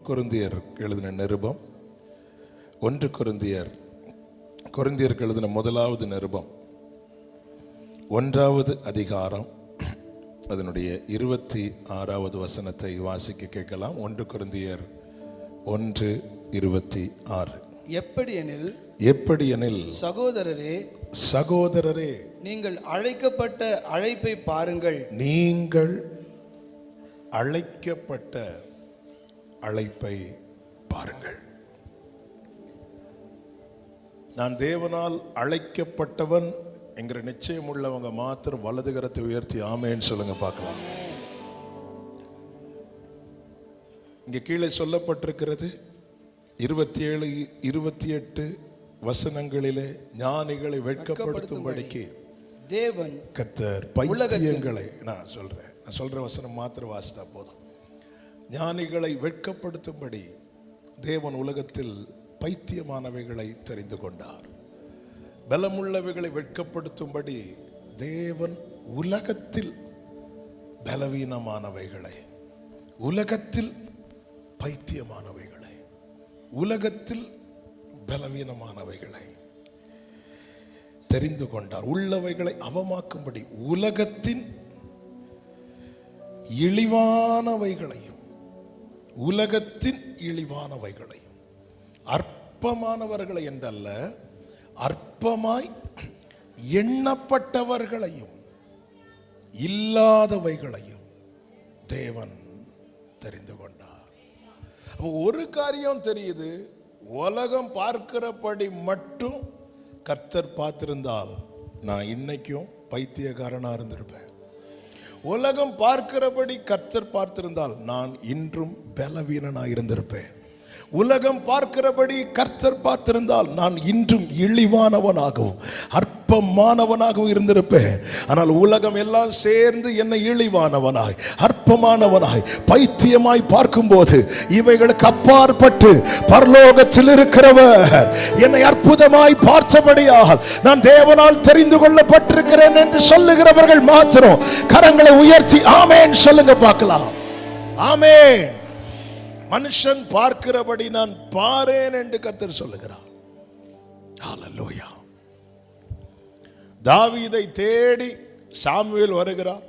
கொரிந்தியர் எழுதின நிருபம் 1 கொரிந்தியருக்கு எழுதின முதலாவது நிருபம் 1வது அதிகாரம் அதனுடைய 26வது வசனத்தை வாசிக்க கேட்கலாம். 1 கொரிந்தியர் 1:26. எப்படியெனில் சகோதரரே நீங்கள் அழைக்கப்பட்ட அழைப்பை பாருங்கள். நீங்கள் அழைக்கப்பட்ட அழைப்பை பாருங்கள். நான் தேவனால் அழைக்கப்பட்டவன் என்கிற நிச்சயம் உள்ளவங்க மாத்திரம் வலது கரத்தை உயர்த்தி ஆமேன்னு சொல்லுங்க பார்க்கலாம். இங்க கீழே சொல்லப்பட்டிருக்கிறது 27, 28 வசனங்களிலே ஞானிகளை வெட்கப்படுத்தும்படிக்கு தேவன் கர்த்தர் பைத்தியங்களை நான் சொல்ற வசனம் மாத்திரம் வாசித்தா போதும். ஞானிகளை வெட்கப்படுத்தும்படி தேவன் உலகத்தில் பைத்தியமானவைகளை தெரிந்து கொண்டார். பலமுள்ளவைகளை வெட்கப்படுத்தும்படி தேவன் உலகத்தில் பலவீனமானவைகளை, உலகத்தில் பைத்தியமானவைகளை, உலகத்தில் பலவீனமானவைகளை தெரிந்து கொண்டார். உள்ளவைகளை அவமாக்கும்படி உலகத்தின் இழிவானவைகளையும் உலகத்தின் இழிவானவைகளையும் அற்பமானவர்களை என்றல்ல, அற்பமாய் எண்ணப்பட்டவர்களையும் இல்லாதவைகளையும் தேவன் தெரிந்து கொண்டார். அப்போ ஒரு காரியம் தெரியுது, உலகம் பார்க்கிறபடி மட்டும் கர்த்தர் பார்த்திருந்தால் நான் இன்னைக்கும் பைத்தியக்காரனா இருந்திருப்பேன். உலகம் பார்க்கிறபடி கர்த்தர் பார்த்திருந்தால் நான் இன்றும் பலவீனனாக இருந்திருப்பேன். உலகம் பார்க்கிறபடி கர்த்தர் பார்த்திருந்தால் நான் இன்றும் இழிவானவனாகவும் அற்பமானவனாகவும் இருந்திருப்பேன். ஆனால் உலகம் எல்லாம் சேர்ந்து என்னை இழிவானவனாய், அற்பமானவனாய், பைத்தியமாய் பார்க்கும்போது இவைகளுக்கு அப்பாற்பட்டு பரலோகத்தில் இருக்கிறவர் என்னை அற்புதமாய் பார்த்தபடியால் நான் தேவனால் தெரிந்து கொள்ளப்பட்டிருக்கிறேன் என்று சொல்லுகிறவர்கள் மாத்திரம் கரங்களை உயர்த்தி ஆமேன் சொல்லுங்க பார்க்கலாம். ஆமேன். மனுஷன் பார்க்கிறபடி நான் பாரேன் என்று கர்த்தர் சொல்லுகிறார். ஹல்லேலூயா. தாவீதை தேடி சாமுவேல் வருகிறார்.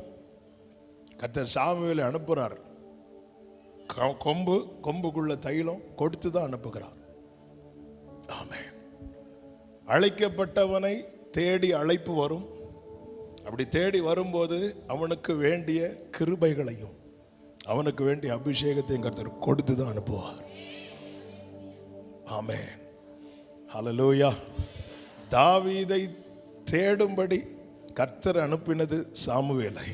கர்த்தர் சாமுவேலை அனுப்புகிறார். கொம்புக்குள்ள தைலம் கொடுத்து தான் அனுப்புகிறார். ஆமென். அழைக்கப்பட்டவனை தேடி அழைப்பு வரும். அப்படி தேடி வரும்போது அவனுக்கு வேண்டிய கிருபைகளையும் அவனுக்கு வேண்டிய அபிஷேகத்தையும் கர்த்தர் கொடுத்து தான் அனுப்புவார். ஆமென். ஹல்லேலூயா. தாவீதை தேடும்படி கர்த்தர் அனுப்பினது சாமுவேலை,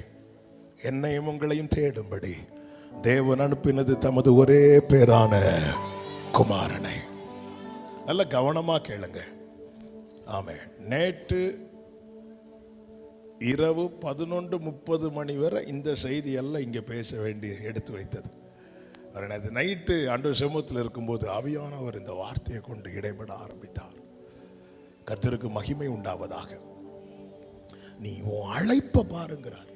என்னையும் உங்களையும் தேடும்படி தேவன் அனுப்பினது தமது ஒரே பேரான குமாரனை. நல்ல கவனமா கேளுங்க. ஆமென். நேற்று இரவு 11:30 மணி வரை இந்த செய்தி எல்லாம் இங்கே பேச வேண்டிய எடுத்து வைத்தது. நேற்று நைட்டு ஆண்டவர் சமூகத்தில் இருக்கும்போது ஆவியானவர் இந்த வார்த்தையை கொண்டு இடைபட ஆரம்பித்தார். கர்த்தருக்கு மகிமை உண்டாவதாக. நீ உன் அழைப்பை பாருங்கிறார்.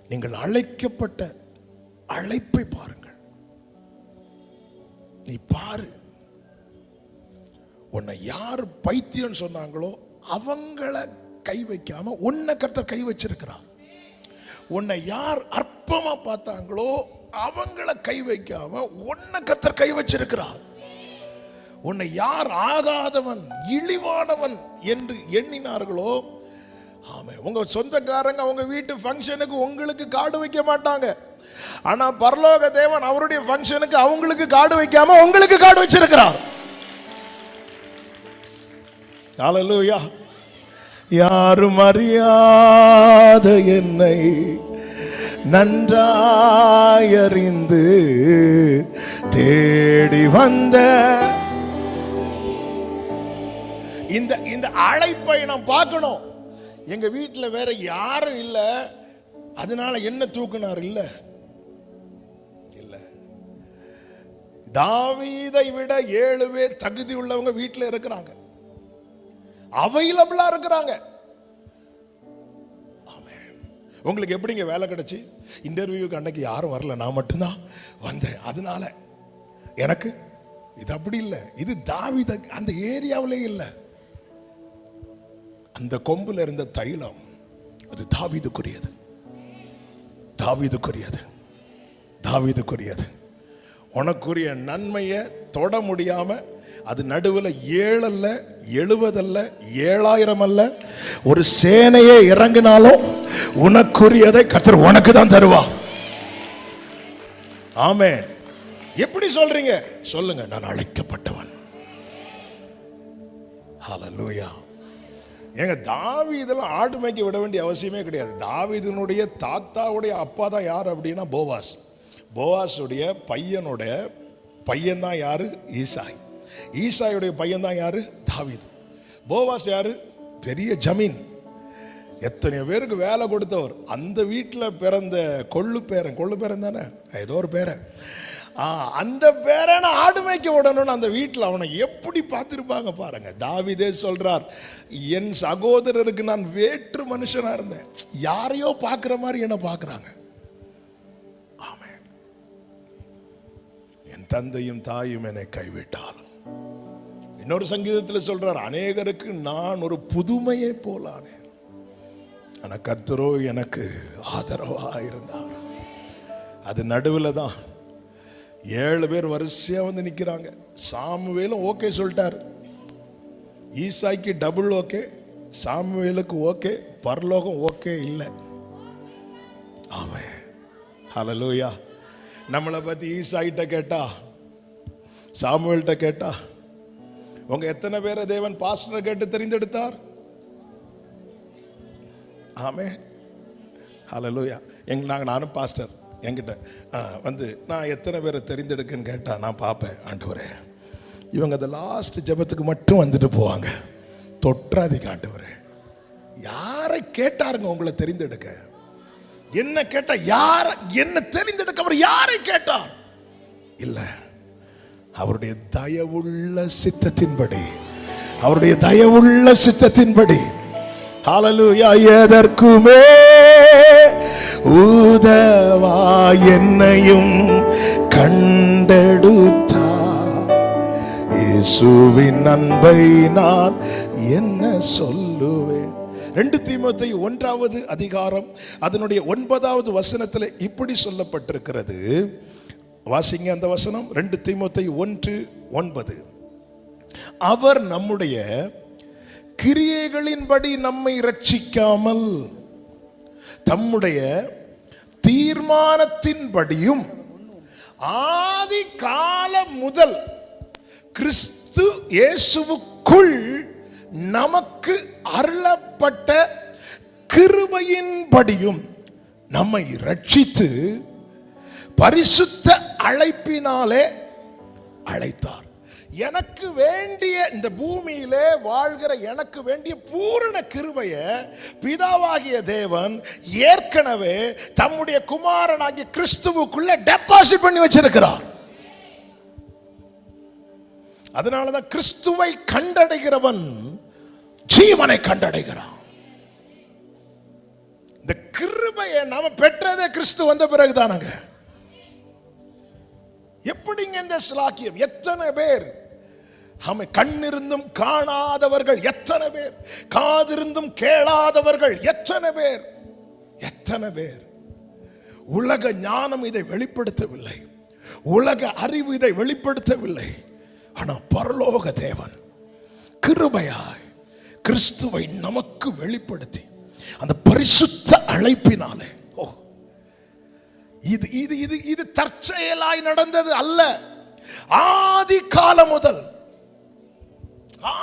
நீங்கள் அழைக்கப்பட்ட அழைப்பை பாருங்கள். நீ பாரு. உன்னை யார் பைத்தியம் சொன்னாங்களோ அவங்கள கை வைக்காம உன்னை கர்த்தர் கை வச்சிருக்கிறார். உன்னை யார் அற்பமா பார்த்தாங்களோ அவங்கள கை வைக்காம உன்னை கர்த்தர் கை வச்சிருக்கிறார். உன்னை யார் ஆகாதவன், இழிவானவன் என்று எண்ணினார்களோ, ஆமே, உங்க சொந்தக்காரங்க அவங்க வீட்டு ஃபங்க்ஷனுக்கு உங்களுக்கு கார்டு வைக்க மாட்டாங்க. ஆனா பரலோக தேவன் அவருடைய ஃபங்க்ஷனுக்கு அவங்களுக்கு கார்டு வைக்காம உங்களுக்கு கார்டு வச்சிருக்கிறார். ஹல்லேலூயா. யாரும் அறியாத என்னை நன்றாயறிந்து தேடி வந்த இந்த அழைப்பை நாம் பார்க்கணும். எங்க வீட்டில் வேற யாரும் இல்லை, அதனால என்ன தூக்குனார்? இல்ல இல்ல. தாவீதை விட 7 பேர் தகுதி உள்ளவங்க வீட்டில் இருக்கிறாங்க, அவைலபிளா இருக்கிறாங்க. உங்களுக்கு எப்படிங்க வேலை கிடைச்சி? இன்டர்வியூக்கு அன்னைக்கு யாரும் வரல, நான் மட்டும்தான் வந்தேன். அதனால எனக்கு இது அப்படி இல்லை. இது தாவீது அந்த ஏரியாவிலே இல்லை. அந்த கொம்புல இருந்த தைலம் அது தாவீதுக்குரியது, தாவீதுக்குரியது, தாவீதுக்குரியது. உனக்குரிய நன்மையை தொட முடியாம அது நடுவில் 7 அல்ல 70 அல்ல 7000 அல்ல ஒரு சேனையே இறங்கினாலும் உனக்குரியதை கர்த்தர் உனக்கு தான் தருவார். ஆமென். எப்படி சொல்றீங்க? சொல்லுங்க, நான் அழைக்கப்பட்டவன். ஹல்லேலூயா. ஏங்க தாவீதெல்லாம் ஆடு மேய்க்க விட வேண்டிய அவசியமே கிடையாது. தாவீதினுடைய தாத்தாவுடைய அப்பா தான் யார் அப்படின்னா போவாஸ். போவாஸுடைய பையனுடைய பையன் தான் யாரு? ஈசாய். ஈசாயுடைய பையன் தான் யாரு? தாவீது. போவாஸ் யாரு? பெரிய ஜமீன், எத்தனை பேருக்கு வேலை கொடுத்தவர். அந்த வீட்டில் பிறந்த கொள்ளு பேரன் தானே, ஏதோ ஒரு பேரன். அந்த பேரனை ஆடு மேய்க்க விடணும்னு அந்த வீட்டில் அவனை எப்படி பார்த்துருப்பாங்க பாருங்க. தாவீதே சொல்றார், என் சகோதரருக்கு நான் வேற்று மனுஷனா இருந்தேன், யாரையோ பார்க்குற மாதிரி என்ன பார்க்குறாங்க. ஆமென். என் தந்தையும் தாயும் என்னை கைவிட்டாலும். இன்னொரு சங்கீதத்தில் சொல்றார், அநேகருக்கு நான் ஒரு புதுமையை போலானேன், ஆனா கர்த்தரோ எனக்கு ஆதரவா இருந்தார். அது நடுவில் தான் 7 பேர் வரிசையா வந்து நிக்கிறாங்க. சாமுவேலும் ஓகே சொல்லிட்டார், ஈசாய்க்கு டபுள் ஓகே, சாமுவேலுக்கு ஓகே, பரலோகம் ஓகே இல்லை. ஆமென். ஹல்லேலூயா. நம்மளை பத்தி ஈசாயிட்ட கேட்டா, சாமுவேல்கிட்ட கேட்டா, உங்க எத்தனை பேரை தேவன் பாஸ்டரை கேட்டு தெரிந்தெடுத்தார்? ஆமென். ஹல்லேலூயா. நானும் பாஸ்டர் என்கிட்ட வந்து நான் எத்தனை பேரை தெரிந்தெடுக்குன்னு கேட்டா நான் பார்ப்பேன், ஆண்டவரே இவங்க அந்த லாஸ்ட் ஜெபத்துக்கு மட்டும் வந்துட்டு போவாங்க, தொற்றாதீங்க ஆண்டவரே. யாரை கேட்டாருங்க உங்களை தெரிந்தெடுக்க? என்ன கேட்டா யார் என்ன தெரிந்தெடுக்க? அவர் யாரை கேட்டார்? இல்ல, அவருடைய தயவுள்ள சித்தத்தின்படி, அவருடைய தயவுள்ள சித்தத்தின்படி. ஹல்லேலூயா. எதற்குமே உதவா என்னையும் கண்டெடுத்தார், இயேசுவின் அன்பை நான் என்ன சொல்லுவேன். 2 தீமோத்தேயு 1வது அதிகாரம் அதனுடைய 9வது வசனத்தில் இப்படி சொல்லப்பட்டிருக்கிறது. வாசிங்க அந்த வசனம். 2 தீமோத்தேயு 1:9. அவர் நம்முடைய கிரியைகளின்படி நம்மை ரட்சிக்காமல் தம்முடைய தீர்மானத்தின்படியும் ஆதி காலம் முதல் கிறிஸ்து இயேசுவுக்குள் நமக்கு அருளப்பட்ட கிருபையின்படியும் நம்மை ரட்சித்து பரிசுத்த அழைப்பினாலே அழைத்தார். எனக்கு வேண்டிய இந்த பூமியிலே வாழ்கிற எனக்கு வேண்டிய பூரண கிருபையை பிதாவாகிய தேவன் ஏற்கனவே தம்முடைய குமாரனாகிய கிறிஸ்துவுக்குள்ள டெபாசிட் பண்ணி வச்சிருக்கிறார். அதனாலதான் கிறிஸ்துவை கண்டடைகிறவன் ஜீவனை கண்டடைகிறான். இந்த கிருபையை நாம பெற்றதே கிறிஸ்து வந்த பிறகுதானங்க. எப்படிங்க இந்த ஸ்லாக்கியம்? எத்தனை பேர் கண்ணிருந்தும் காணாதவர்கள், எத்தனை பேர் காதிருந்தும் கேளாதவர்கள், எத்தனை பேர், எத்தனை பேர். உலக ஞானம் இதை வெளிப்படுத்தவில்லை, உலக அறிவு இதை வெளிப்படுத்தவில்லை. ஆனா பரலோக தேவன் கிருபையாய் கிறிஸ்துவை நமக்கு வெளிப்படுத்தி அந்த பரிசுத்த அழைப்பினாலே, இது இது இது இது தற்செயலாய் நடந்தது அல்ல. ஆதி காலம் முதல்,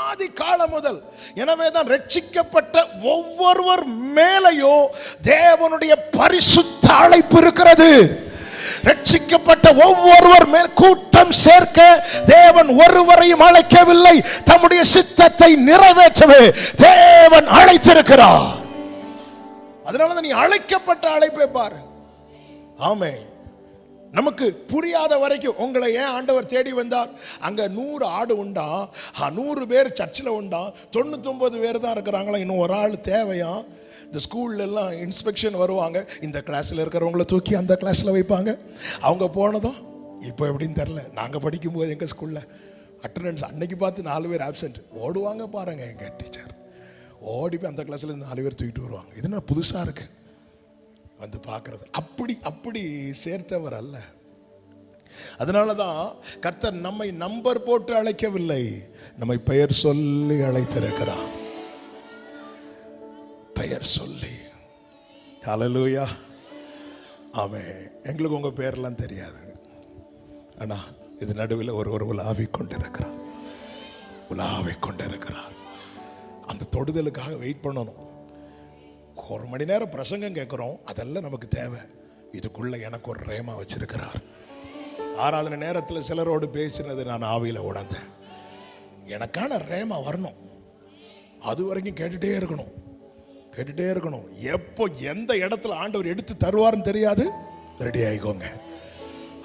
ஆதி காலம் முதல். எனவேதான் ரட்சிக்கப்பட்ட ஒவ்வொருவர் மேலையோ தேவனுடைய பரிசுத்த அழைப்பு இருக்கிறது. ரட்சிக்கப்பட்ட ஒவ்வொருவர் மேல் கூட்டம் சேர்க்க தேவன் ஒருவரையும் அழைக்கவில்லை, தம்முடைய சித்தத்தை நிறைவேற்றவே தேவன் அழைத்திருக்கிறார். அதனாலதான் நீ அழைக்கப்பட்ட அழைப்பை பாரு. ஆமென். நமக்கு புரியாத வரைக்கும் உங்களை ஏன் ஆண்டவர் தேடி வந்தார்? அங்க 100 ஆடு உண்டா, 100 பேர் சர்ச்சில் உண்டா, 99 பேர் தான் இருக்கிறாங்களா, இன்னும் ஒரு ஆள் தேவையா? இந்த ஸ்கூல்ல எல்லாம் இன்ஸ்பெக்ஷன் வருவாங்க, இந்த கிளாஸ்ல இருக்கிறவங்களை தூக்கி அந்த கிளாஸ்ல வைப்பாங்க. அவங்க போனதும் இப்போ எப்படின்னு தெரில. நாங்கள் படிக்கும்போது எங்கள் ஸ்கூலில் அட்டண்டன்ஸ் அன்னைக்கு பார்த்து 4 பேர் ஆப்சென்ட் ஓடுவாங்க பாருங்க. எங்கள் டீச்சர் ஓடி போய் அந்த கிளாஸில் 4 பேர் தூக்கிட்டு வருவாங்க. இது நான் புதுசாக இருக்கு வந்து பார்க்கறது. அப்படி சேர்த்தவர் அல்ல. அதனால தான் கர்த்தர் நம்மை நம்பர் போட்டு அழைக்கவில்லை, நம்மை பெயர் சொல்லி அழைத்திருக்கிறார். பெயர் சொல்லி. ஹல்லேலூயா. ஆமென். எங்களுக்கு உங்க பேரெல்லாம் தெரியாது, ஆனா இது நடுவில் ஒரு உலாவிக் கொண்டிருக்கிறார், உலாவிக் கொண்டிருக்கிறார். அந்த தொடுதலுக்காக வெயிட் பண்ணணும். 1 மணி நேரம் பிரசங்கம் கேட்கிறோம், அதெல்லாம் நமக்கு தேவை. இதுக்குள்ள எனக்கு ஒரு ரேமா வச்சிருக்கிறார். ஆராதனை நேரத்தில் சிலரோடு பேசினது நான் ஆவியில உணர்ந்தேன். எனக்கான ரேமா வரணும், அது வரைக்கும் கேட்டுட்டே இருக்கணும், கேட்டுட்டே இருக்கணும். எப்போ எந்த இடத்துல ஆண்டவர் எடுத்து தருவார்னு தெரியாது. ரெடி ஆயிக்கோங்க.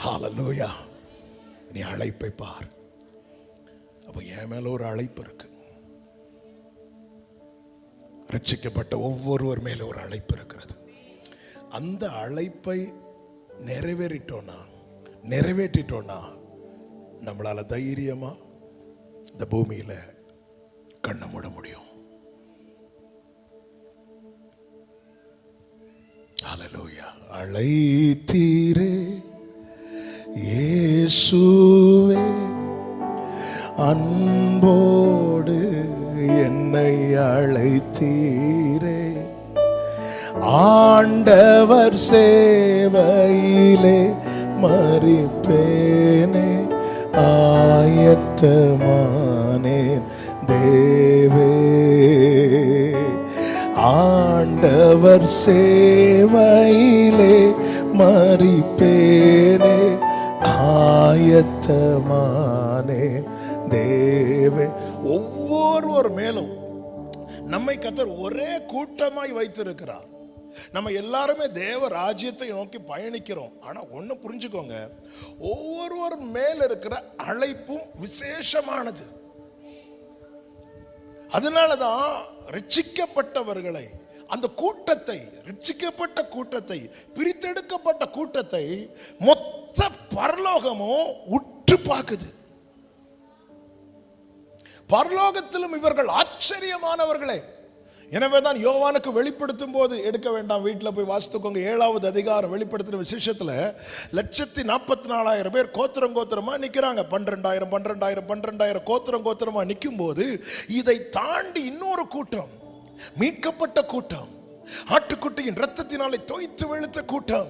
ஹல்லேலூயா. நீ அழைப்பை பார். அப்ப என் மேல ஒரு அழைப்பு இருக்கு. ரட்சிக்கப்பட்ட ஒவ்வொருவர் மேல ஒரு அழைப்பு இருக்கிறது. அந்த அழைப்பை நிறைவேற்றிட்டோம்னா நம்மளால தைரியமா இந்த பூமியில கண்ண மூட முடியும். ஹல்லேலூயா. அழைத்தீரே இயேசுவே, அன்போடு என்னை அழைத்தீரே, ஆண்டவர் சேவையிலே மரிப்பேனே, ஆயத்தமானேன் தேவே, ஆண்டவர் சேவையிலே மரிப்பேனே, ஆயத்தமானேன் தேவே. ஒவ்வொருவர் மேலும் நம்மை கர்த்தர் ஒரே கூட்டமாய் வைத்திருக்கிறார். நம்ம எல்லாருமே தேவ ராஜ்யத்தை நோக்கி பயணிக்கிறோம். ஆனா ஒண்ணு புரிஞ்சுக்கோங்க, ஒவ்வொருவர் மேல இருக்கிற அழைப்பும் விசேஷமானது. அதனாலதான் ரட்சிக்கப்பட்டவர்களை, அந்த கூட்டத்தை, ரட்சிக்கப்பட்ட கூட்டத்தை, பிரித்தெடுக்கப்பட்ட கூட்டத்தை மொத்த பரலோகமும் உற்று பார்க்குது. பரலோகத்திலும் இவர்கள் ஆச்சரியமானவர்களே. எனவேதான் யோவானுக்கு வெளிப்படுத்தும் போது, எடுக்க வேண்டாம், வீட்டில் போய் வாசித்துக்கோங்க, 7வது அதிகாரம் வெளிப்படுத்தின விசேஷத்துல 144,000 பேர் கோத்திரம் கோத்திரமா நிக்கிறாங்க. 12,000 கோத்திரமா நிற்கும் போது, இதை தாண்டி இன்னொரு கூட்டம், மீட்கப்பட்ட கூட்டம், ஆட்டுக்குட்டியின் இரத்தத்தினாலே தோய்த்து வெளுத்த கூட்டம்.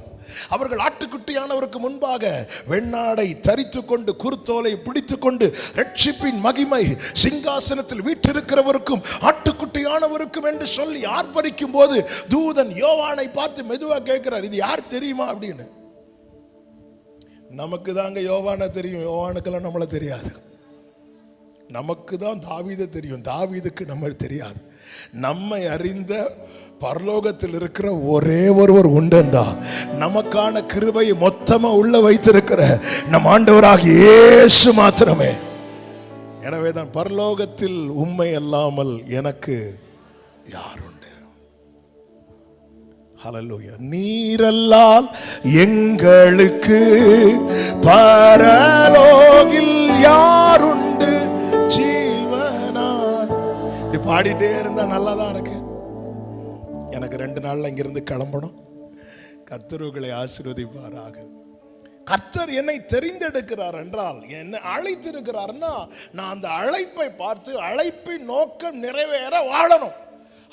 அவர்கள் ஆட்டுக்குட்டியானவருக்கு முன்பாக வெண்ணாடை தரித்து கொண்டு, குருத்தோலை பிடித்து கொண்டு, ரட்சிப்பின் மகிமை சிங்காசனத்தில் வீற்றிருக்கிறவருக்கும் ஆட்டுக்குட்டியானவருக்கும் என்று சொல்லி ஆர்ப்பரிக்கும் போது, தூதன் யோவானை பார்த்து மெதுவா கேட்கிறார், இது யார் தெரியுமா அப்படின்னு. நமக்கு தாங்க யோவானை தெரியும், யோவானுக்கெல்லாம் நம்மள தெரியாது. நமக்கு தான் தாவீதை தெரியும், தாவீதுக்கு நம்ம தெரியாது. நம்மை அறிந்த பரலோகத்தில் இருக்கிற ஒரே ஒருவர் உண்டா, நமக்கான கிருபையை மொத்தமா உள்ள வைத்திருக்கிற நம் ஆண்டவராகிய இயேசு மாத்திரமே. எனவே தான் பரலோகத்தில் உம்மை அல்லாமல் எனக்கு யார் உண்டு. ஹல்லேலூயா. நீரல்லால் எங்களுக்கு பரலோகில் யார் உண்டு ஜீவனார். இப்படி பாடிட்டே இருந்தா நல்லாதான் இருக்கு. எனக்கு 2 நாள்ல இங்கிருந்து கிளம்பணும். கர்த்தர்களை ஆசீர்வதிப்பாராக. கர்த்தர் என்னை தெரிந்தெடுக்கிறார் என்றால், என்னை அழைத்திருக்கிறார்னா, நான் அந்த அழைப்பை பார்த்து அழைப்பின் நோக்கம் நிறைவேற வாழணும்.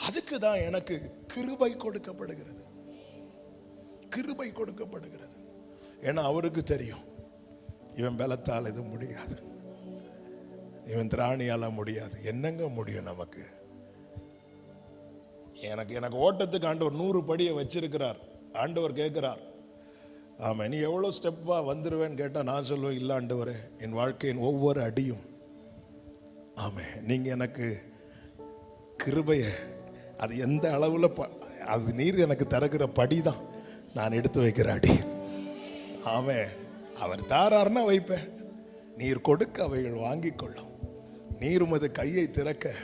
அதுக்கு தான் எனக்கு கிருபை கொடுக்கப்படுகிறது, கிருபை கொடுக்கப்படுகிறது. ஏன்னா அவருக்கு தெரியும், இவன் பலத்தால் இது முடியாது, இவன் திராணியால முடியாது. என்னங்க முடியும் நமக்கு? எனக்கு ஓட்டத்துக்கு ஆண்டவர் 100 படியை வச்சிருக்கிறார். ஆண்டவர் கேட்கிறார், ஆமா நீ எவ்வளவு ஸ்டெப்பா வந்துருவேன்னு கேட்டா நான் சொல்லுவேன், இல்ல ஆண்டவரே, என் வாழ்க்கையின் ஒவ்வொரு அடியும், ஆமா நீங்க எனக்கு கிருபைய, அது எந்த அளவுல, அது நீர் எனக்கு தருகிற படிதான் நான் எடுத்து வைக்கிற அடி. ஆமா அவர் தாரார்னா வைப்பேன், நீர் கொடுக்க அவைகள் வாங்கிக் கொள்ளும், நீர் உமது கையை திறக்க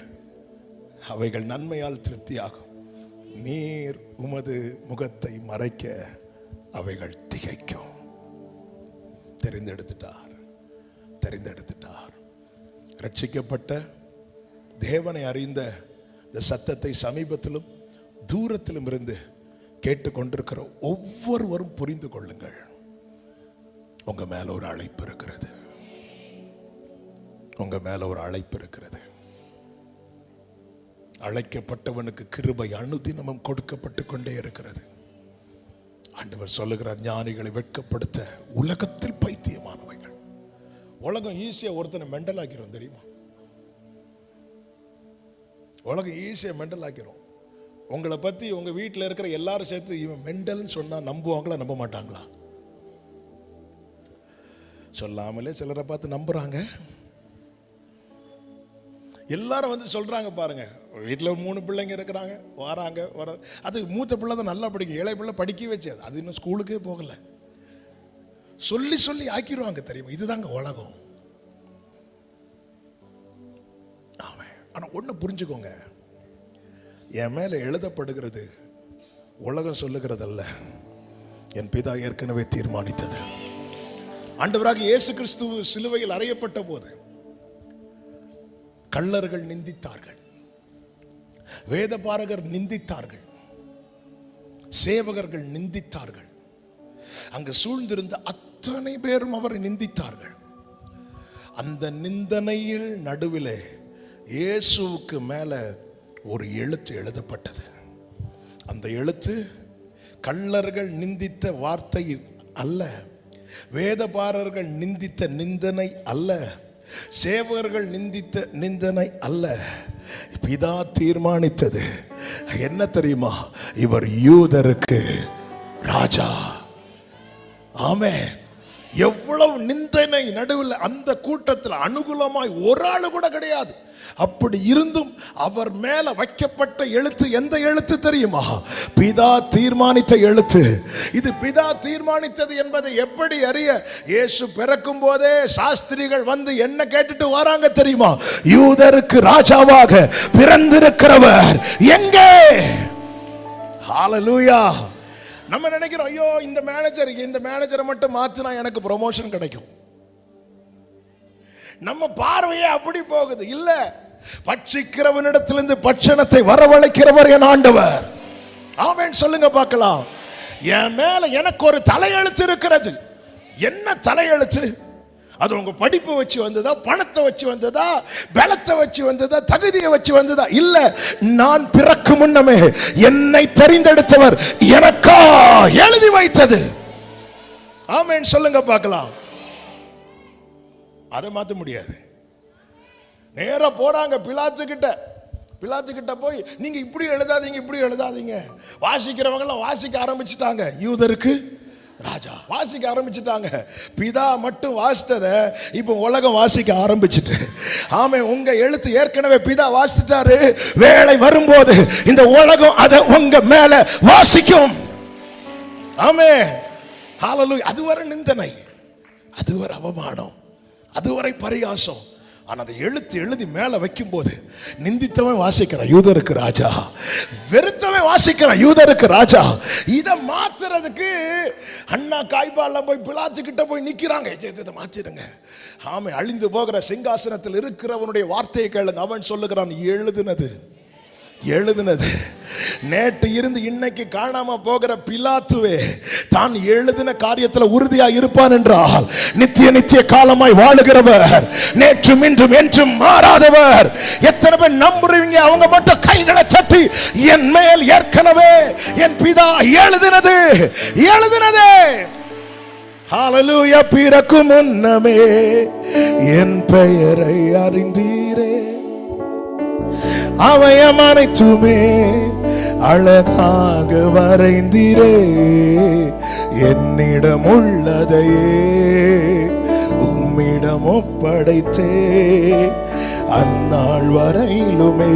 அவைகள் நன்மையால் திருப்தியாகும், நீர் உமது முகத்தை மறைக்க அவைகள் திகைக்கும். தெரிந்தெடுத்துட்டார். தெரிந்தெடுத்துட்டார். ரட்சிக்கப்பட்ட தேவனை அறிந்த இந்த சத்தத்தை சமீபத்திலும் தூரத்திலும் இருந்து கேட்டுக்கொண்டிருக்கிற ஒவ்வொருவரும் புரிந்து கொள்ளுங்கள். உங்க மேல ஒரு அழைப்பு இருக்கிறது. உங்க மேல ஒரு அழைப்பு இருக்கிறது. அழைக்கப்பட்டவனுக்கு கிருபை அனுதினமும் கொடுக்கப்பட்டு கொண்டே இருக்கிறது. ஆண்டவர் சொல்லுகிறார், ஞானிகளை வெட்கப்படுத்த உலகத்தில் பைத்தியமானவைகள். உலகம் ஈஸியா ஒருத்தனை மெண்டல் ஆக்கிறோம் தெரியுமா? உலகம் ஈஸியா மெண்டல் ஆக்கிறோம். உங்களை பத்தி உங்க வீட்டில் இருக்கிற எல்லாரும் சேர்த்து இவன் மெண்டல்னு சொன்னா நம்புவாங்களா நம்ப மாட்டாங்களா? சொல்லாமலே சிலரை பார்த்து நம்புறாங்க. எல்லாரும் வந்து சொல்றாங்க பாருங்க, வீட்டில் 3 பிள்ளைங்க இருக்கிறாங்க, வராங்க வர. அது மூத்த பிள்ளை தான் நல்லா படிக்கும், இளைய பிள்ளை படிக்க வச்சு அது இன்னும் ஸ்கூலுக்கே போகல. சொல்லி சொல்லி ஆக்கிடுவாங்க தெரியுமா? இதுதாங்க உலகம். ஆமாம். ஆனா ஒண்ணு புரிஞ்சுக்கோங்க, என் மேல எழுதப்படுகிறது உலகம் சொல்லுகிறதல்ல, என் பிதா ஏற்கனவே தீர்மானித்தது. ஆண்டவராக இயேசு கிறிஸ்து சிலுவையில் அறையப்பட்ட போது கள்ளர்கள் நிந்தித்தார்கள், வேதபாரகர் நிந்தித்தார்கள், சேவகர்கள் நிந்தித்தார்கள், அங்கு சூழ்ந்திருந்த அத்தனை பேரும் அவரை நிந்தித்தார்கள். அந்த நிந்தனையில் நடுவிலே இயேசுவுக்கு மேல ஒரு எழுத்து எழுதப்பட்டது. அந்த எழுத்து கள்ளர்கள் நிந்தித்த வார்த்தை அல்ல, வேதபாரர்கள் நிந்தித்த நிந்தனை அல்ல, சேவகர்கள் நிந்தித்த நிந்தனை அல்ல. பிதா தீர்மானித்தது என்ன தெரியுமா? இவர் யூதருக்கு ராஜா. ஆமென். எவ்வளவு நிந்தனை நடுவில் அந்த கூட்டத்தில் அனுகூலமாய் ஒரு ஆளு கூட கிடையாது. அப்படி இருந்தும் அவர் மேல வைக்கப்பட்ட எழுத்து எந்த எழுத்து தெரியுமா? பிதா தீர்மானித்த எழுத்து. இது பிதா தீர்மானித்தது என்பதை எப்படி அறிய? இயேசு பிறக்கும் போதே சாஸ்திரிகள் வந்து என்ன கேட்டுட்டு வராங்க தெரியுமா? யூதருக்கு ராஜாவாக பிறந்திருக்கிறவர் எங்கே? ஹalleluya. நம்ம நினைக்கிறோம், ஐயோ இந்த மேனேஜரை மட்டும் மாத்தினா எனக்கு ப்ரமோஷன் கிடைக்கும். நம்ம பார்வையே அப்படி போகுது. இல்ல, பட்சிக்கிறவனிடத்திலிருந்து பட்சணத்தை வரவழைக்கிறவர் என் ஆண்டவர். ஆமென் சொல்லுங்க பார்க்கலாம். என் மேல எனக்கு ஒரு தலையெழுத்து இருக்கிறது. என்ன தலையெழுத்து? அது உங்க படிப்பு வச்சு வந்ததா, பணத்தை வச்சு வந்ததா, பலத்தை வச்சு வந்ததா, தகுதியை வச்சு வந்ததா? இல்ல, நான் பிறக்கும் முன்னமே என்னை தெரிந்தெடுத்தவர் எனக்கா எழுதி வைத்தது. ஆமென் சொல்லுங்க பார்க்கலாம். அதை மாற்ற முடியாது. நேரா போறாங்க பிலாத்து கிட்ட போய், நீங்க இப்படி எழுதாதீங்க, இப்படி எழுதாதீங்க. வாசிக்கிறவங்க எல்லாம் வாசிக்க ஆரம்பிச்சுட்டாங்க. யூதருக்கு ராஜா வாசிக்க ஆரம்பிச்சுட்டாங்க. பிதா மட்டும் வாசித்தத இப்ப உலகம் வாசிக்க ஆரம்பிச்சுட்டு. ஆமே, உங்க எழுத்து ஏற்கனவே பிதா வாசிட்டாரு. வேளை வரும்போது இந்த உலகம் அதை உங்க மேல வாசிக்கும். ஆமே, ஹalleluya. அதுவரை நிந்தனை, அதுவரை அவமானம், அதுவரை பரிகாசம். ஆனா அதை எழுதி மேல வைக்கும் போது நிந்தித்தவன் வாசிக்கிறான் யூதருக்கு ராஜா, வெறுத்தவன் வாசிக்கிறான் யூதருக்கு ராஜா. இதை மாத்துறதுக்கு அண்ணா காய்பாலாம் போய் பிலாத்து கிட்ட போய் நிக்கிறாங்க, இதை மாத்திருங்க. ஆமே, அழிந்து போகிற சிங்காசனத்தில் இருக்கிறவனுடைய வார்த்தையை கேளுங்க. அவன் சொல்லுகிறான், எழுதுனது நேற்று இருந்து இன்னைக்கு காணாம போகிற பிலாத்துவே தான் எழுதின காரியத்தில் உறுதியா இருப்பான் என்றால், நித்திய காலமாய் வாழுகிறவர், நேற்றும் இன்றும் என்றும் மாறாதவர். எத்தனை பேர் நம்புறீங்க? அவங்க மட்டும் கைகளை தட்டி, என் மேல் ஏற்கனவே என் பிதா எழுதினது. ஹalleluya. பிறக்கும் முன்னமே என் பெயரை அறிந்தீரே, அவயம் அனைத்துமே அழகாக வரைந்தீரே, என்னிடம் உள்ளதையே உம்மிடம் ஒப்படைத்தே, அந்நாள் வரையிலுமே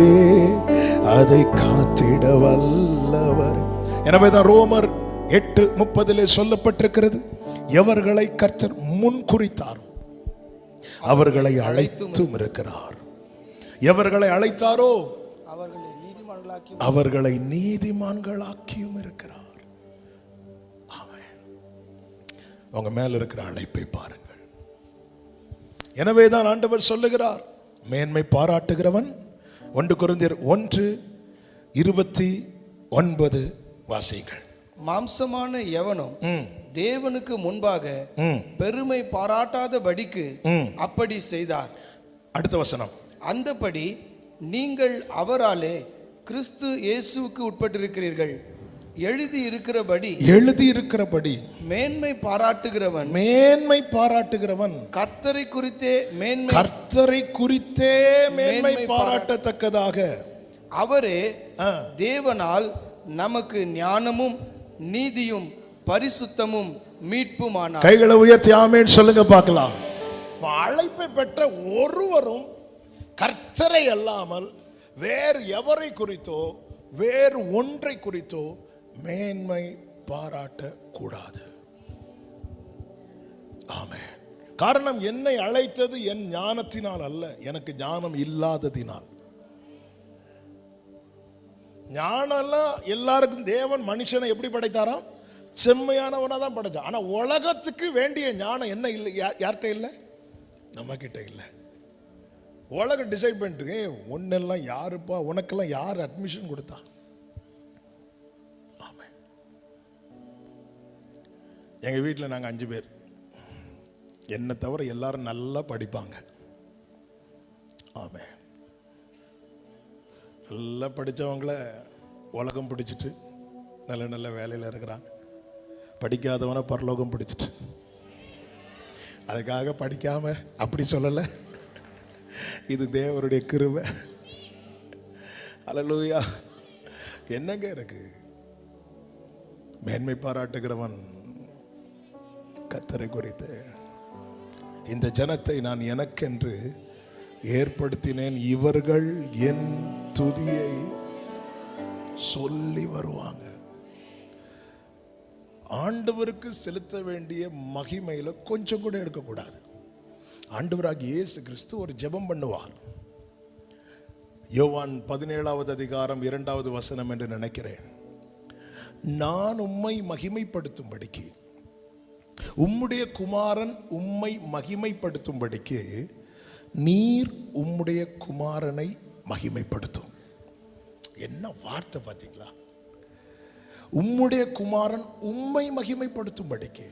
அதை காத்திட வல்லவர். எனவேதான் ரோமர் 8:30 சொல்லப்பட்டிருக்கிறது, எவர்களை கர்த்தர் முன் குறித்தாரோ அவர்களை அழைத்தும் இருக்கிறார். எவர்களை அழைத்தாரோ அவர்களை நீதிமான்களாக்கியும் இருக்கிறார். உங்க மேல இருக்கிற அழைப்பை பாருங்கள். எனவேதான் ஆண்டவர் சொல்லுகிறார், மேன்மை பாராட்டுகிறவன் 1 கொரிந்தியர் 1:29 வாசிங்கள். மாம்சமான எவனும் தேவனுக்கு முன்பாக பெருமை பாராட்டாதபடிக்கு அப்படி செய்தார். அடுத்த வசனம், அந்தபடி நீங்கள் அவராலே கிறிஸ்து இயேசுவுக்கு உட்பட்டிருக்கிறீர்கள். எழுதி இருக்கிறபடி மேன்மை பாராட்டுகிறவன் கர்த்தரை குறித்தே மேன்மை பாராட்டத்தக்கதாக அவரே தேவனால் நமக்கு ஞானமும் நீதியும் பரிசுத்தமும் மீட்புமானார். கைகளை உயர்த்தி ஆமென் சொல்லுங்க பார்க்கலாம். அழைப்பை பெற்ற ஒருவரும் கர்த்தரை அல்லாமல் வேறு எவரை குறித்தோ வேறு ஒன்றை குறித்தோ மேன்மை பாராட்ட கூடாது. ஆமென். காரணம், என்னை அழைத்தது என் ஞானத்தினால் அல்ல, எனக்கு ஞானம் இல்லாததினால். ஞானம் எல்லாருக்கும் தேவன் மனுஷனை எப்படி படைத்தாராம்? செம்மையானவனா தான் படைச்சான். ஆனா உலகத்துக்கு வேண்டிய ஞானம் என்ன இல்லை? யார்கிட்ட இல்லை? நம்ம கிட்ட இல்லை. உலகம் டிசைட் பண்ணிட்டு ஒன்னெல்லாம் யாருப்பா, உனக்கெல்லாம் யார் அட்மிஷன் கொடுத்தா? ஆமாம். எங்க வீட்டில் நாங்கள் 5 பேர். என்னை தவிர எல்லாரும் நல்லா படிப்பாங்க. ஆமாம். நல்லா படித்தவங்கள உலகம் பிடிச்சிட்டு நல்ல நல்ல வேலையில் இருக்கிறாங்க. படிக்காதவனை பரலோகம் பிடிச்சிட்டு. அதுக்காக படிக்காம அப்படி சொல்லலை, இது தேவனுடைய கிருபை. அல்லேலூயா. என்னங்க இருக்கு? மேன்மை பாராட்டுகிறவன் கர்த்தரை குறித்து, இந்த ஜனத்தை நான் எனக்கென்று ஏற்படுத்தினேன், இவர்கள் என் துதியை சொல்லி வருவாங்க. ஆண்டவருக்கு செலுத்த வேண்டிய மகிமையில கொஞ்சம் கூட எடுக்கக்கூடாது. ஆண்டவராகிய இயேசு கிறிஸ்து ஒரு ஜெபம் பண்ணுவார். யோவான் 17வது அதிகாரம் 2வது வசனம் என்று நினைக்கிறேன். நான் உம்மை மகிமைப்படுத்தும்படிக்கு, உம்முடைய குமாரன் உம்மை மகிமைப்படுத்தும்படிக்கு நீர் உம்முடைய குமாரனை மகிமைப்படுத்தும். என்ன வார்த்தை பார்த்தீங்களா? உம்முடைய குமாரன் உம்மை மகிமைப்படுத்தும்படிக்கு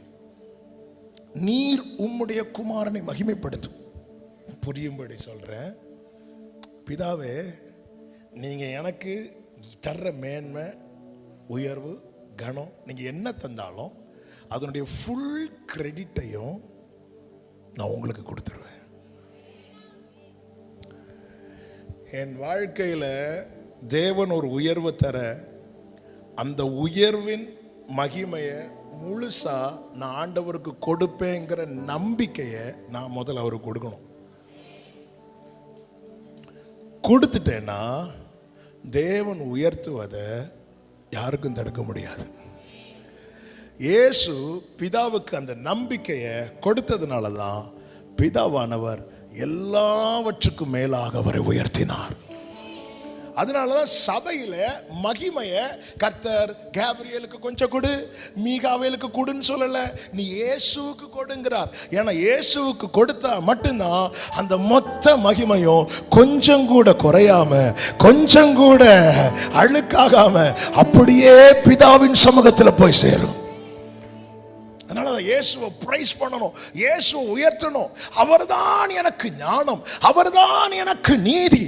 நீர் உம்முடைய குமாரனை மகிமைப்படுத்தும். புரியும்படி சொல்றேன். பிதாவே, நீங்க எனக்கு தர்ற மேன்மை, உயர்வு, கனம், நீங்க என்ன தந்தாலும் அதனுடைய ஃபுல் கிரெடிட்டையும் நான் உங்களுக்கு கொடுத்துருவேன். என் வாழ்க்கையில் தேவன் ஒரு உயர்வு தர, அந்த உயர்வின் மகிமையை முழுசா நான் ஆண்டவருக்கு கொடுப்பேங்கிற நம்பிக்கையை நான் முதல்ல அவருக்கு கொடுக்கணும். கொடுத்துட்டேன்னா தேவன் உயர்த்துவதை யாருக்கும் தடுக்க முடியாது. இயேசு பிதாவுக்கு அந்த நம்பிக்கையை கொடுத்ததுனால தான் பிதாவானவர் எல்லாவற்றுக்கும் மேலாக அவரை உயர்த்தினார். அதனாலதான் சபையில மகிமைய கர்த்தர் கேப்ரியலுக்கு கொஞ்சம் கொடு, மீகாவேலுக்கு கொடுன்னு சொல்லல, நீ இயேசுவுக்கு கொடுங்கிறார். ஏன்னா இயேசுவுக்கு கொடுத்தா மட்டும்தான் அந்த மொத்த மகிமையும் கொஞ்சம் கூட குறையாம, கொஞ்சம் கூட அழுக்காகாம அப்படியே பிதாவின் சமூகத்தில் போய் சேரும். அதனால இயேசுவை பிரைஸ் பண்ணணும், இயேசுவை உயர்த்தணும். அவர்தான் எனக்கு ஞானம், அவர்தான் எனக்கு நீதி.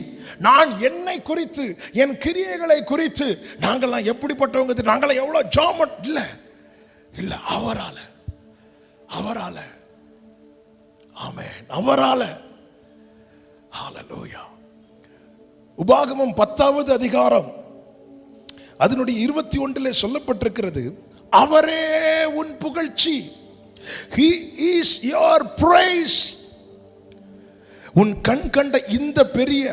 நான் என்னை குறித்து, என் கிரியைகளை குறித்து நாங்கள்லாம் எப்படிப்பட்டவங்க, நாங்களாம் எவ்வளவு ஜாமன் இல்ல இல்ல, அவரால அவரால ஆமென், அவரால. ஹல்லேலூயா. உபாகமம் 10வது அதிகாரம் அதனுடைய 21 சொல்லப்பட்டிருக்கிறது, அவரே உன் புகழ்ச்சி. He is your praise. உன் கண் கண்ட இந்த பெரிய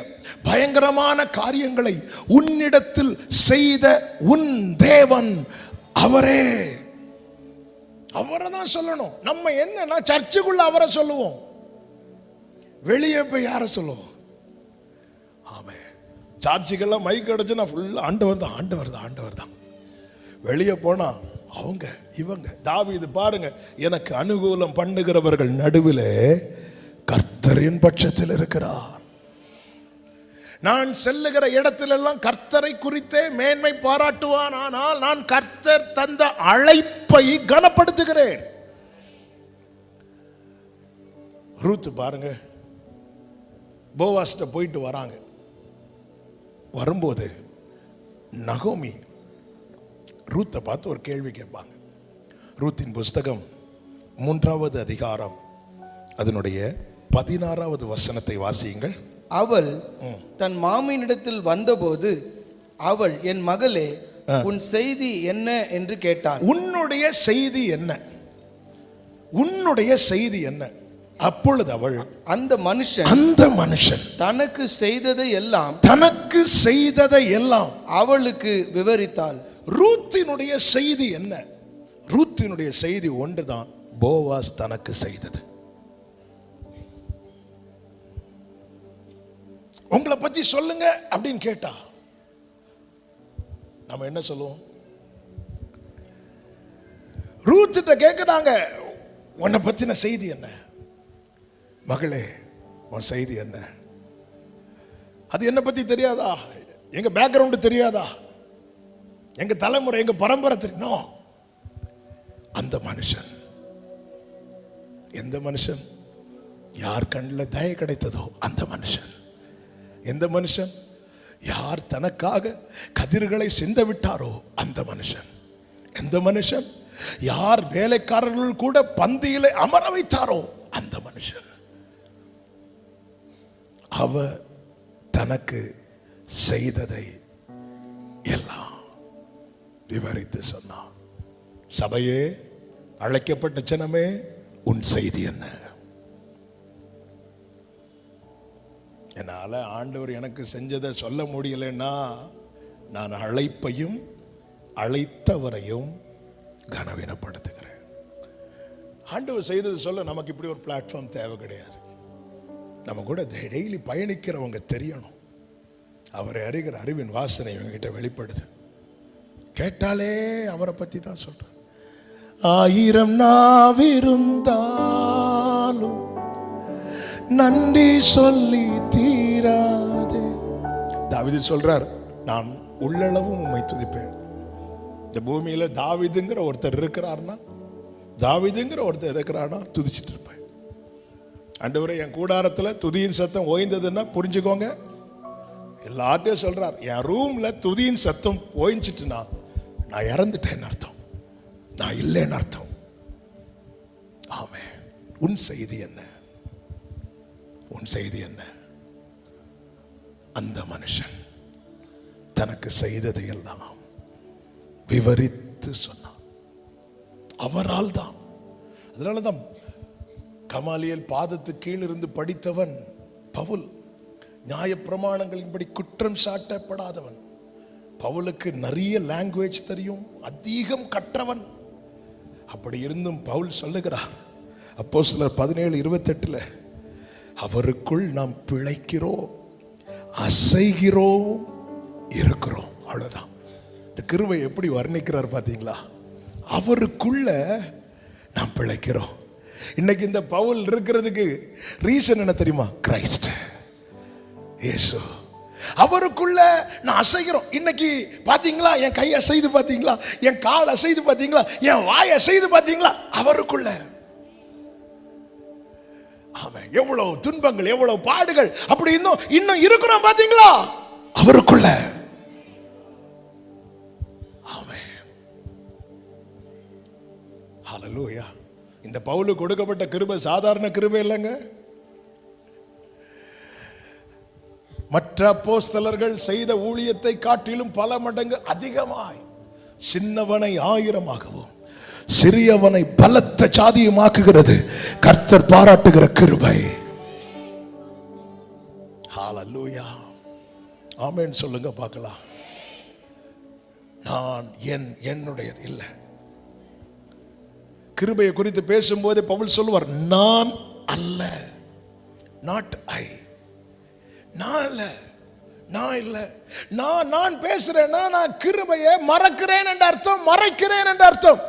பயங்கரமான காரியங்களை உன்னிடத்தில் செய்த உன் தேவன் அவரே. அவரை தான் சொல்லணும். நம்ம என்னன்னா சர்ச்சுக்குள்ள அவரை சொல்லுவோம், வெளியே போய் யாரை சொல்லுவோம்? ஆமே, சர்ச்சுக்கெல்லாம் மைக் அடிச்சுன்னா ஃபுல்லா ஆண்டவர் தான், ஆண்டவர் தான், ஆண்டவர் தான். வெளியே போனா அவங்க இவங்க தாவீது பாருங்க, எனக்கு அனுகூலம் பண்ணுகிறவர்கள் நடுவிலே கர்த்தரின் பட்சத்தில் இருக்கிறார். நான் செல்லுகிற இடத்திலெல்லாம் கர்த்தரை குறித்தே மேன்மை பாராட்டுவான். ஆனால் நான் கர்த்தர் தந்த அழைப்பை கனப்படுத்துகிறேன். ரூத் பாருங்க, போவாஸ்ட போயிட்டு வராங்க. வரும்போது நகோமி ரூத்தை பார்த்து ஒரு கேள்வி கேட்பாங்க. ரூத்தின் புஸ்தகம் 3வது அதிகாரம் அதனுடைய 16வது வசனத்தை வாசியுங்கள். அவள் தன் மாமியினிடத்தில் வந்தபோது அவள், என் மகளே, உன் செய்தி என்ன என்று கேட்டாள். உன்னுடைய செய்தி என்ன? உன்னுடைய செய்தி என்ன? அப்பொழுது அவள், அந்த மனுஷன் தனக்கு செய்ததை எல்லாம் அவளுக்கு விவரித்தாள். ரூத்தினுடைய செய்தி என்ன? ரூத்தினுடைய செய்தி ஒன்றுதான், போவாஸ் தனக்கு செய்தது. உங்களை பத்தி சொல்லுங்க அப்படின்னு கேட்டா நம்ம என்ன சொல்லுவோம்? ரூத்திட்ட கேட்கிறாங்க, உன்னை பத்தின செய்தி என்ன? மகளே, உன் செய்தி என்ன? அது என்ன பத்தி தெரியாதா? எங்க பேக்ரவுண்ட் தெரியாதா? எங்க தலைமுறை, எங்க பரம்பரை தெரியும். அந்த மனுஷன், எந்த மனுஷன்? யார் கண்ணில் தயை கிடைத்ததோ அந்த மனுஷன். எந்த மனுஷன்? யார் தனக்காக கதிர்களை சிந்த விட்டாரோ அந்த மனுஷன். எந்த மனுஷன்? யார் வேலைக்காரர்கள் கூட பந்தியிலே அமர வைத்தாரோ அந்த மனுஷன். அவ தனக்கு செய்ததை எல்லாம் விவரித்து சொன்னான். சபையே, அழைக்கப்பட்ட ஜனமே, உன் செய்தி என்ன? என்னால ஆண்டவர் எனக்கு செஞ்சதை சொல்ல முடியலன்னா நான் அழைப்பையும் அழைத்தவரையும் கனவீனப்படுத்துகிறேன். ஆண்டவர் செய்தது சொல்ல நமக்கு இப்படி ஒரு பிளாட்ஃபார்ம் தேவை கிடையாது. நம்ம கூட டெய்லி பயணிக்கிறவங்க தெரியணும். அவரை அறிகிற அறிவின் வாசனை இவங்கிட்ட வெளிப்படுது. கேட்டாலே அவரை பத்தி தான் சொல்றேன். 1000 நாவிருந்தாலும் நன்றி சொல்லி தீராதே. தாவீது சொல்றார், நான் உள்ளளவும் உம்மை துதிப்பேன். இந்த பூமியில தாவீதுங்கிற ஒருத்தர் இருக்கிறார்னா, துதிச்சிட்டு இருப்பேன். ஆண்டவரே, என் கூடாரத்தில் துதியின் சத்தம் ஓய்ந்ததுன்னா புரிஞ்சுக்கோங்க. எல்லார்ட்டையும் சொல்றார், என் ரூம்ல துதியின் சத்தம் ஓய்ஞ்சிட்டுனா நான் இறந்துட்டேன்னு அர்த்தம், நான் இல்லைன்னு அர்த்தம். ஆமே. உன் செய்தி என்ன? உன் செய்தி என்ன? அந்த மனுஷன் தனக்கு செய்ததை எல்லாம் விவரித்து சொன்னான். அவரால் தான். அதனாலதான் கமாலியல் பாதத்துக்கு கீழ் இருந்து படித்தவன் பவுல், நியாய பிரமாணங்களின்படி குற்றம் சாட்டப்படாதவன். பவுலுக்கு நிறைய லாங்குவேஜ் தெரியும், அதிகம் கற்றவன். அப்படி இருந்தும் பவுல் சொல்லுகிறார், அப்போஸ்தலர் 17:28, அவருக்குள் நாம் பிழைக்கிறோம், அசைகிறோம், இருக்கிறோம். அவ்வளவுதான். இந்த கிருபை எப்படி வர்ணிக்கிறார் பாத்தீங்களா? அவருக்குள்ள நாம் பிழைக்கிறோம். இன்னைக்கு இந்த பவுல் இருக்கிறதுக்கு ரீசன் என்ன தெரியுமா? கிரைஸ்ட், இயேசு. அவருக்குள்ள நான் அசைகிறோம். இன்னைக்கு பாத்தீங்களா, என் கை அசைது பாத்தீங்களா, என் கால் அசைது பாத்தீங்களா, என் வாய் அசைது பாத்தீங்களா? அவருக்குள்ள. ஆமென். எவ்வளவு துன்பங்கள், எவ்வளவு பாடுகள், அப்படி இன்னும் இருக்கிறோம் பாத்தீங்களா? அவருக்குள்ள. ஆமென். ஹல்லேலூயா. இந்த பவுலுக்கு கொடுக்கப்பட்ட கிருபை சாதாரண கிருபை இல்லைங்க. மற்ற அப்போஸ்தலர்கள் செய்த ஊழியத்தை காட்டிலும் பல மடங்கு அதிகமாய் சின்னவனை 1000ஆகவும் சிறியவனை பலத்த சாதியுமாக்குகிறது கர்த்தர் பாராட்டுகிற கிருபை. ஹல்லேலூயா. ஆமென் சொல்லுங்க பார்க்கலாம். நான் என்னுடையது இல்லை. கிருபையை குறித்து பேசும்போது பவுல் சொல்லுவார், நான் அல்ல, நாட் ஐ. நான் அல்ல, நான் இல்ல, நான் பேசுறேன்னா நான் கிருபையை மறக்கிறேன் என்ற அர்த்தம், மறைக்கிறேன் என்ற அர்த்தம்.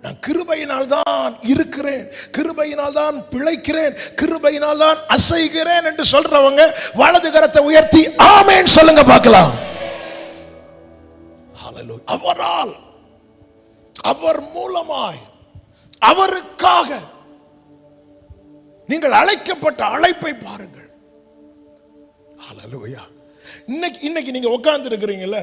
நான் கிருபையினால் தான் இருக்கிறேன், கிருபையினால் தான் பிழைக்கிறேன், கிருபையினால் தான் அசைகிறேன் என்று சொல்றவங்க வலது கரத்தை உயர்த்தி ஆமென் சொல்லுங்க பார்க்கலாம். ஹல்லேலூயா. அவரால், அவர் மூலமாய், அவருக்காக நீங்கள் அழைக்கப்பட்ட அழைப்பை பாருங்கள். ஹல்லேலூயா. இன்னைக்கு நீங்க உட்கார்ந்து இருக்கிறீங்கல்ல,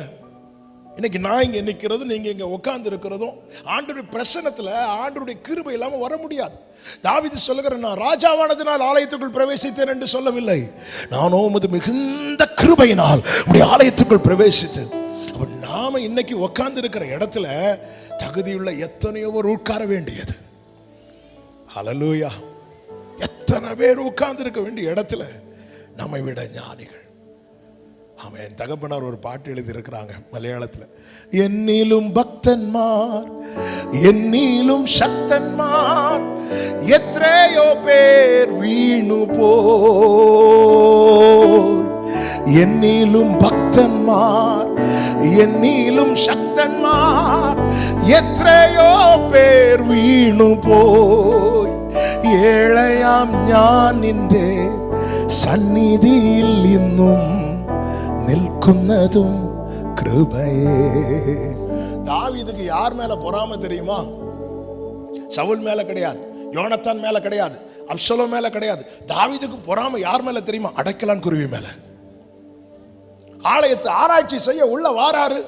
இன்னைக்கு நான் இங்க நிக்கிறதும் நீங்க இங்க உட்கார்ந்து இருக்கிறதும் ஆண்டவருடைய பிரசன்னத்துல ஆண்டவருடைய கிருபை இல்லாம வர முடியாது. தாவீது சொல்லுகிறார், நான் ராஜாவானதினால் ஆலயத்துக்குள் பிரவேசித்தேன் என்று சொல்லவில்லை, நானோ உமது மிகுந்த கிருபையினால் உடைய ஆலயத்துக்குள் பிரவேசித்தேன். அப்ப நாம இன்னைக்கு உட்கார்ந்து இருக்கிற இடத்துல தகுதியுள்ள எத்தனையோ உட்கார வேண்டியது. ஹல்லேலூயா. எத்தனை பேர் உட்கார்ந்து இருக்க வேண்டிய இடத்துல நம்மை விட ஞானிகள். ஆமென். தகப்பனார் ஒரு பாட்டு எழுதி இருக்கிறாங்க மலையாளத்துல. என்னிலும் பக்தன்மார், என்னிலும் சக்தன்மார், எத்தனையோ பேர் வீணு போய். என்னிலும் பக்தன்மார், என்னிலும் சக்தன்மார், எத்தனையோ பேர் வீணு போய். ஏழையாம் ஞான் நின்றே சந்நிதியில் இன்னும் நிற்குன்னதும் கிருபையே. தாவீதுக்கு யார் மேல பொறாமை தெரியுமா? சவுல் மேல கிடையாது, யோனத்தான் மேல கிடையாது, அப்சலோம் மேல கிடையாது. தாவீதுக்கு பொறாமை யார் மேல தெரியுமா? அடைக்கலான் குருவி மேல. ஆலயத்தை ஆராய்ச்சி செய்ய உள்ள வாராரு,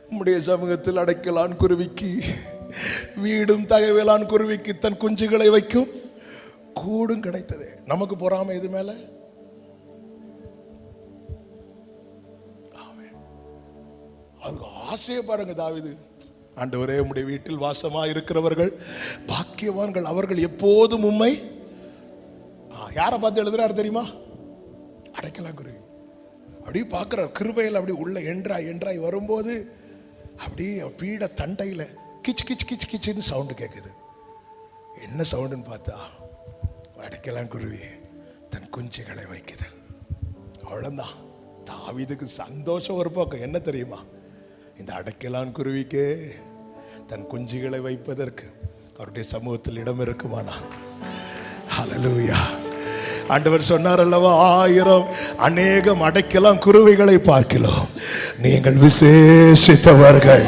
உம்முடைய சமூகத்தில் அடைக்கலான் குருவிக்கு வீடும் தகவலான் குருவிக்கு தன் குஞ்சுகளை வைக்கும் கூடும் கிடைத்தது. நமக்கு பொறாமை எது மேல? அதுக்கு ஆசையை பாருங்க தாவீது. ஆண்டவரே, உம்முடைய வீட்டில் வாசமா இருக்கிறவர்கள் பாக்கியவான்கள், அவர்கள் எப்போதும் உம்மை. யாரை பார்த்து எழுதுறாரு தெரியுமா? அடைக்கலாம் குருவி. அப்படியே பார்க்கிறார், கிருபையில் அப்படி உள்ள என்றாய் வரும்போது அப்படியே பீட தண்டையில கிச் கிச் கிச் கிச்சின்னு சவுண்டு கேட்குது. என்ன சவுண்டுன்னு பார்த்தா அடைக்கலாம் குருவி தன் குஞ்சுகளை வைக்குது. அவ்வளவுதான். தாவீதுக்கு சந்தோஷம் ஒரு பக்கம். என்ன தெரியுமா? இந்த அடைக்கலான் குருவிக்கே தன் குஞ்சுகளை வைப்பதற்கு அவருடைய சமூகத்தில் இடம் இருக்குமானா? ஹல்லேலூயா. ஆண்டவர் சொன்னார் அல்லவா, 1000 அநேகம் அடைக்கலாம் குருவிகளை பார்க்கிறோம், நீங்கள் விசேஷித்தவர்கள்.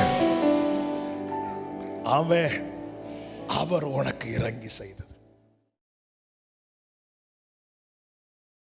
ஆமென். அவர் உனக்கு இறங்கி செய்து